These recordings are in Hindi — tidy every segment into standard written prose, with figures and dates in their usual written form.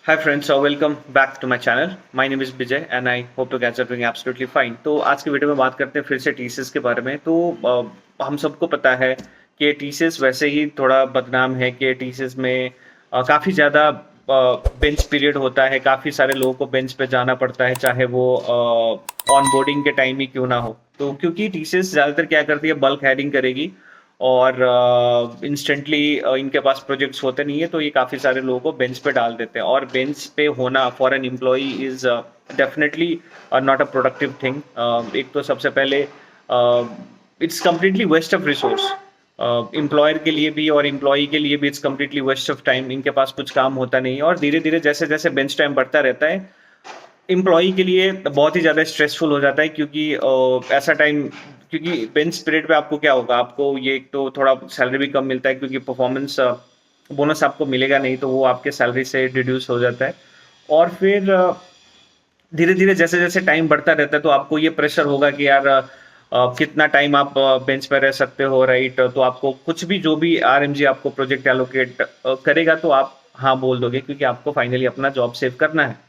Hi friends, so welcome back to my channel. My name is Vijay and I hope you guys are doing absolutely fine. तो आज की वीडियो में बात करते हैं फिर से टीसीएस के बारे में। तो हम सबको पता है कि टीसीएस वैसे ही थोड़ा बदनाम है कि टीसीएस में काफ़ी ज़्यादा बेंच पीरियड होता है, काफ़ी सारे लोगों को बेंच पे जाना पड़ता है, चाहे वो ऑन बोर्डिंग के टाइम ही क्यों ना हो। तो क्योंकि टीसीएस ज़्यादातर क्या करती है, बल्क हायरिंग करेगी और इंस्टेंटली इनके पास प्रोजेक्ट्स होते नहीं है, तो ये काफ़ी सारे लोगों को बेंच पे डाल देते हैं और बेंच पे होना for an employee is definitely not a productive thing. एक तो सबसे पहले it's completely waste of resource, employer के लिए भी और एम्प्लॉई के लिए भी it's completely waste of time. इनके पास कुछ काम होता नहीं है और धीरे धीरे जैसे जैसे बेंच टाइम बढ़ता रहता है, एम्प्लॉई के लिए बहुत ही ज़्यादा स्ट्रेसफुल हो जाता है क्योंकि ऐसा टाइम, क्योंकि बेंच पीरियड पे आपको क्या होगा, आपको ये एक तो थोड़ा सैलरी भी कम मिलता है क्योंकि परफॉर्मेंस बोनस आपको मिलेगा नहीं, तो वो आपके सैलरी से डिड्यूस हो जाता है। और फिर धीरे धीरे जैसे जैसे टाइम बढ़ता रहता है तो आपको ये प्रेशर होगा कि यार कितना टाइम आप बेंच पे रह सकते हो, राइट। तो आपको कुछ भी, जो भी आरएमजी आपको प्रोजेक्ट एलोकेट करेगा तो आप हाँ बोल दोगे क्योंकि आपको फाइनली अपना जॉब सेव करना है।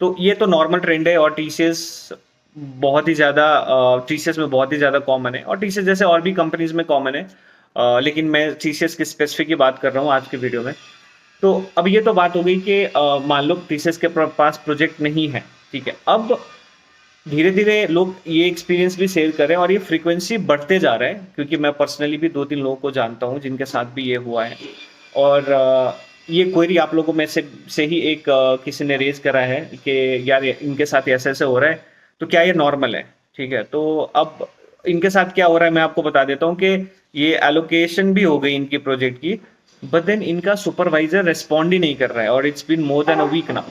तो ये तो नॉर्मल ट्रेंड है और टीसीएस में बहुत ही ज़्यादा कॉमन है और टीसीएस जैसे और भी कंपनीज में कॉमन है। लेकिन मैं टीसीएस की स्पेसिफिक ही बात कर रहा हूँ आज की वीडियो में। तो अब ये तो बात हो गई कि मान लो टीसीएस के पास प्रोजेक्ट नहीं है, ठीक है। अब धीरे धीरे लोग ये एक्सपीरियंस भी शेयर कर रहे हैं और ये फ्रीक्वेंसी बढ़ते जा रहा है क्योंकि मैं पर्सनली भी 2-3 लोगों को जानता हूँ जिनके साथ भी ये हुआ है। और ये क्वेरी आप लोगों में से ही एक किसी ने रेज करा है कि यार इनके साथ ऐसे ऐसे हो रहा है, तो क्या ये नॉर्मल है? ठीक है, तो अब इनके साथ क्या हो रहा है मैं आपको बता देता हूँ कि ये एलोकेशन भी हो गई इनकी प्रोजेक्ट की, बट देन इनका सुपरवाइजर रिस्पॉन्ड ही नहीं कर रहा है और it's been more than a week now.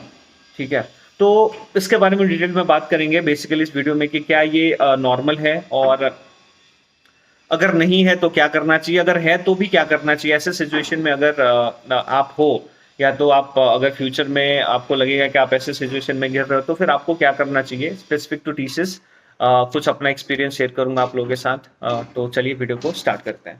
ठीक है, तो इसके बारे में डिटेल में बात करेंगे बेसिकली इस वीडियो में कि क्या ये नॉर्मल है, और अगर नहीं है तो क्या करना चाहिए, अगर है तो भी क्या करना चाहिए ऐसे सिचुएशन में। अगर आप हो, या तो आप अगर फ्यूचर में आपको लगेगा कि आप ऐसे सिचुएशन में गिर रहे हो तो फिर आपको क्या करना चाहिए स्पेसिफिक टू टीसीएस। कुछ अपना एक्सपीरियंस शेयर करूंगा आप लोगों के साथ। तो चलिए वीडियो को स्टार्ट करते हैं।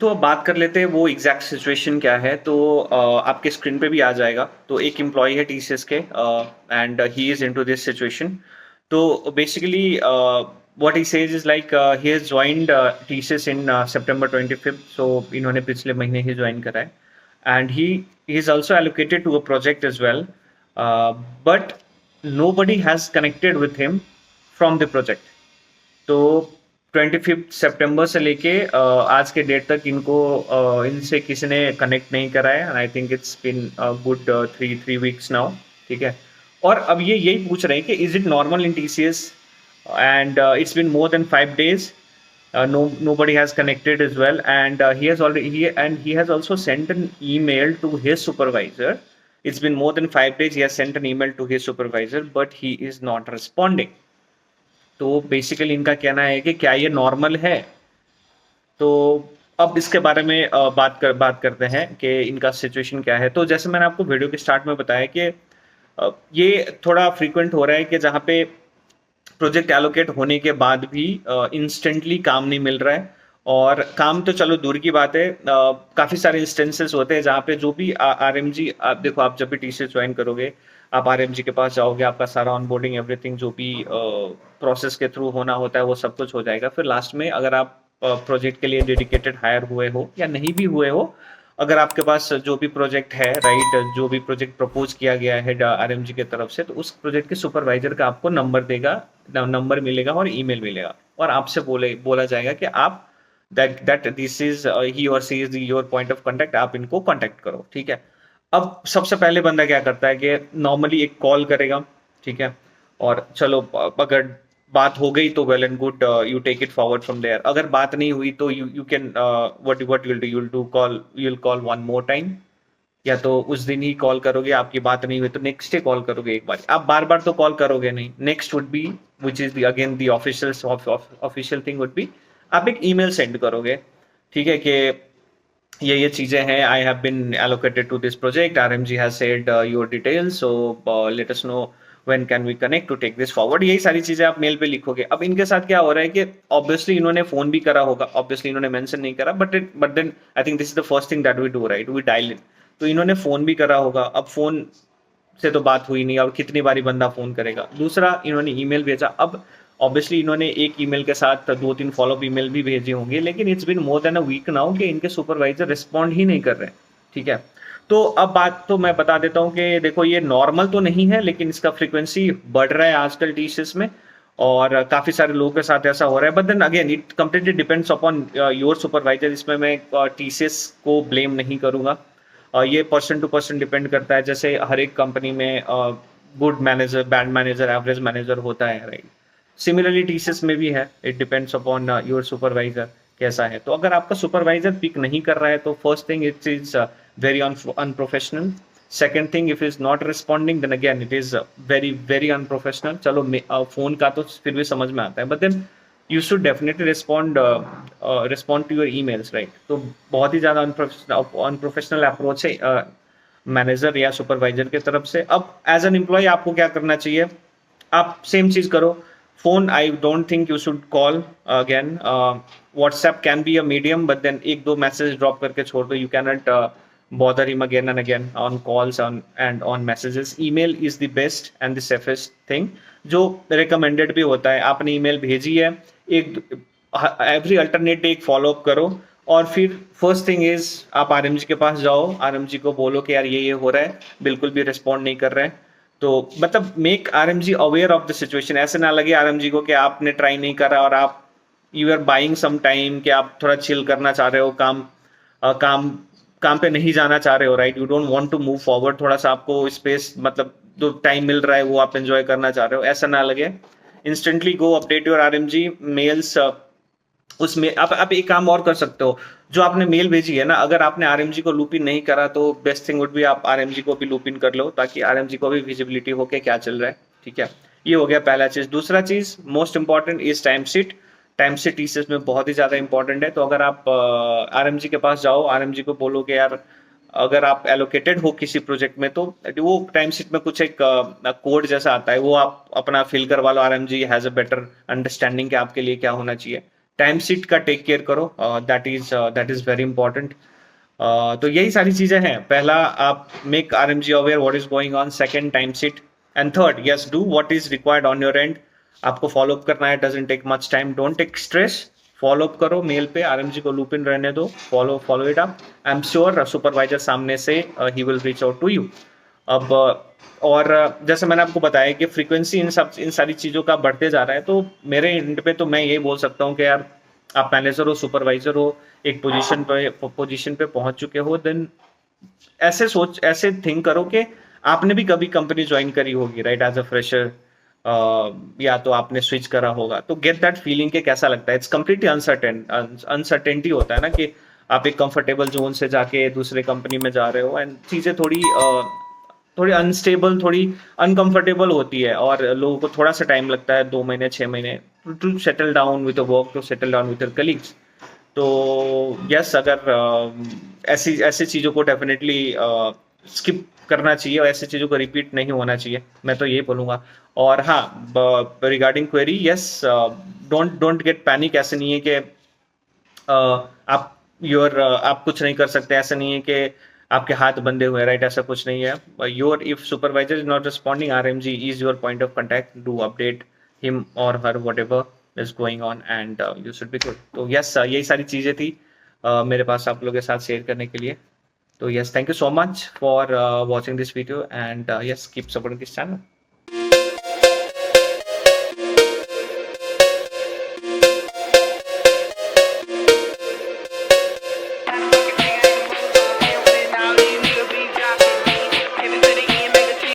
तो अब बात कर लेते हैं वो एग्जैक्ट सिचुएशन क्या है। तो आपके स्क्रीन पे भी आ जाएगा। तो एक एम्प्लॉय है टीसीएस के and he is into this situation. तो basically what he says is like he has joined TCS in सितंबर 25th। सो इन्होंने पिछले महीने ही ज्वाइन करा है and he is also allocated to a project as well, but nobody has connected with him from the project। तो 25 सितंबर से लेके आज के डेट तक इनको इनसे किसी ने कनेक्ट नहीं करा है and I think it's been good three weeks now. ठीक है, और अब ये यही पूछ रहे हैं कि is it normal in TCS and it's been more then 5 days। Nobody has connected as well, and he has also sent an email to his supervisor. It's been more than 5 days. He has sent an email to his supervisor, but he is not responding। तो बेसिकली इनका कहना है कि क्या ये नॉर्मल है। तो अब इसके बारे में बात करते हैं कि इनका सिचुएशन क्या है। तो जैसे मैंने आपको वीडियो के स्टार्ट में बताया कि ये थोड़ा फ्रीक्वेंट हो रहा है कि जहाँ पे प्रोजेक्ट एलोकेट होने के बाद भी इंस्टेंटली काम नहीं मिल रहा है। और काम तो चलो दूर की बात है, काफ़ी सारे इंस्टेंसेस होते हैं जहाँ पे जो भी आरएमजी, आप देखो, आप जब भी टीसीएस ज्वाइन करोगे आप आरएमजी के पास जाओगे, आपका सारा ऑनबोर्डिंग एवरीथिंग जो भी प्रोसेस के थ्रू होना होता है वो सब कुछ हो जाएगा। फिर लास्ट में अगर आप प्रोजेक्ट के लिए डेडिकेटेड हायर हुए हो या नहीं भी हुए हो, अगर आपके पास जो भी प्रोजेक्ट है, राइट, जो भी प्रोजेक्ट प्रपोज किया गया है आरएमजी की तरफ से, तो उस प्रोजेक्ट के सुपरवाइजर का आपको नंबर देगा, नंबर मिलेगा और ईमेल मिलेगा और आपसे बोला जाएगा कि आप दैट दिस इज ही और she is your point of contact, आप इनको कांटेक्ट करो। ठीक है, अब सबसे पहले बंदा क्या करता है कि नॉर्मली एक कॉल करेगा। ठीक है, और चलो अगर बात हो गई तो well and good, you take it forward from there. अगर बात नहीं हुई तो you can what you will call one more time, या तो उस दिन ही कॉल करोगे, आपकी बात नहीं हुई तो नेक्स्ट डे कॉल करोगे एक बार। आप बार बार तो कॉल करोगे नहीं। Next would be, which is again the official thing would be, आप एक ईमेल सेंड करोगे। ठीक है, कि ये चीजें हैं, I have been allocated to this project, RMG has said your details, so let us know when can we connect to take this forward, यही सारी चीजें आप मेल पे लिखोगे। अब इनके साथ क्या हो रहा है कि ऑब्वियसली इन्होंने फोन भी करा होगा, ऑब्वियसली इन्होंने मेंशन नहीं करा, but then I think this is the first thing that we do, right, we dial in. तो इन्होंने फोन भी करा होगा, अब फोन से तो बात हुई नहीं, और कितनी बारी बंदा फोन करेगा। दूसरा, इन्होंने ईमेल भेजा, अब ऑब्वियसली इन्होंने एक ईमेल के साथ 2-3 फॉलोअप ईमेल भी भेजे होंगे, लेकिन it's been more than a week now कि इनके सुपरवाइजर रिस्पॉन्ड ही नहीं कर रहे, ठीक है। तो अब बात तो मैं बता देता हूँ कि देखो ये नॉर्मल तो नहीं है, लेकिन इसका फ्रीक्वेंसी बढ़ रहा है आजकल टीसीएस में, और काफी सारे लोगों के साथ ऐसा हो रहा है। But then again it completely depends upon your supervisor, इसमें मैं टीसीएस को ब्लेम नहीं करूंगा। ये पर्सन टू पर्सन डिपेंड करता है, जैसे हर एक कंपनी में good manager, bad manager, average manager होता है, राइट। सिमिलरली टीसीएस में भी है, it depends upon your supervisor कैसा है। तो अगर आपका सुपरवाइजर पिक नहीं कर रहा है तो first thing it is very unprofessional. Second thing, if is not responding then again it is very very unprofessional. चलो फोन का तो फिर भी समझ में आता है, but then you should definitely respond to your emails, right. तो बहुत ही ज्यादा अनप्रोफेशनल अप्रोच है मैनेजर या सुपरवाइजर की तरफ से। अब एज एन एम्प्लॉय आपको क्या करना चाहिए, आप सेम चीज करो। Phone I don't think you should call again. WhatsApp can be a medium, but then एक दो मैसेज ड्रॉप करके छोड़ दो। You can not bother him again and again on calls and on messages. Email is the best and the safest thing, जो रिकमेंडेड भी होता है। आपने ईमेल भेजी है, एक एवरी अल्टरनेट डे एक फॉलोअप करो, और फिर फर्स्ट थिंग इज आप आरएमजी के पास जाओ, आरएमजी को बोलो कि यार ये हो रहा है, बिल्कुल भी रिस्पॉन्ड नहीं कर रहे हैं। तो मतलब make RMG aware of the situation. ऐसे ना लगे आरएमजी को कि आपने ट्राई नहीं करा और आप you are buying some time, कि आप थोड़ा चिल करना चाह रहे हो, काम पे नहीं जाना चाह रहे हो, right. You don't want to move forward, थोड़ा सा आपको स्पेस, मतलब जो टाइम मिल रहा है वो आप एंजॉय करना चाह रहे हो, ऐसा ना लगे। Instantly go update your RMG mails. उसमें आप एक काम और कर सकते हो, जो आपने मेल भेजी है ना, अगर आपने आरएमजी को लूप इन नहीं करा तो बेस्ट थिंग वुड भी आप आरएमजी को भी लूप इन कर लो, ताकि आरएमजी को भी विजिबिलिटी हो के क्या चल रहा है, ठीक है। ये हो गया पहला चीज। दूसरा चीज most important is time sheet. Time sheet TCS में बहुत ही ज्यादा इंपॉर्टेंट है। तो अगर आप आरएमजी के पास जाओ, आरएमजी को बोलो कि यार अगर आप एलोकेटेड हो किसी प्रोजेक्ट में, तो वो टाइम शीट में कुछ एक कोड जैसा आता है, वो आप अपना फिल करवा लो। RMG has a better understanding कि आपके लिए क्या होना चाहिए। टाइम शीट का टेक केयर करो, दैट इज वेरी इंपॉर्टेंट। तो यही सारी चीजें हैं। पहला, आप make RMG aware what is going on. Second, time sheet. And third, yes, do what is required on your end. आपको फॉलोअप करना है, doesn't take much time, don't take stress. Follow up करो मेल पे, आरएमजी को लूप इन रहने दो, follow it up. I am sure supervisor सामने से ही will reach out to you. अब और जैसे मैंने आपको बताया कि फ्रीक्वेंसी इन सारी चीज़ों का बढ़ते जा रहा है, तो मेरे एंड पे तो मैं ये बोल सकता हूँ कि यार आप मैनेजर हो, सुपरवाइजर हो, एक पोजीशन पे पहुंच चुके हो, देन ऐसे थिंक करो कि आपने भी कभी कंपनी ज्वाइन करी होगी, राइट, एज अ फ्रेशर, या तो आपने स्विच करा होगा। तो गेट दैट फीलिंग के कैसा लगता है। इट्स कंप्लीटली अनसर्टेनिटी होता है ना, कि आप एक कंफर्टेबल जोन से जाके दूसरे कंपनी में जा रहे हो, एंड चीजें थोड़ी अनस्टेबल, थोड़ी अनकंफर्टेबल होती है, और लोगों को थोड़ा सा टाइम लगता है, 2 महीने 6 महीने, to settle down with work, to settle down with colleagues. तो यस, अगर ऐसी ऐसी चीज़ों को डेफिनेटली स्किप करना चाहिए, और ऐसी चीज़ों को रिपीट नहीं होना चाहिए, मैं तो ये बोलूँगा। और हाँ, regarding query, yes, don't get panic. ऐसे नहीं है कि आप कुछ नहीं कर सकते, ऐसा नहीं है कि आपके हाथ बंधे हुए, राइट, ऐसा कुछ नहीं है। Your if supervisor is not responding, RMG is your point of contact, do update him और her whatever is going on, and you should be good. तो यस, यही सारी चीजें थी मेरे पास आप लोगों के साथ शेयर करने के लिए। तो yes, thank you so much for watching this video, and yes, keep supporting this channel.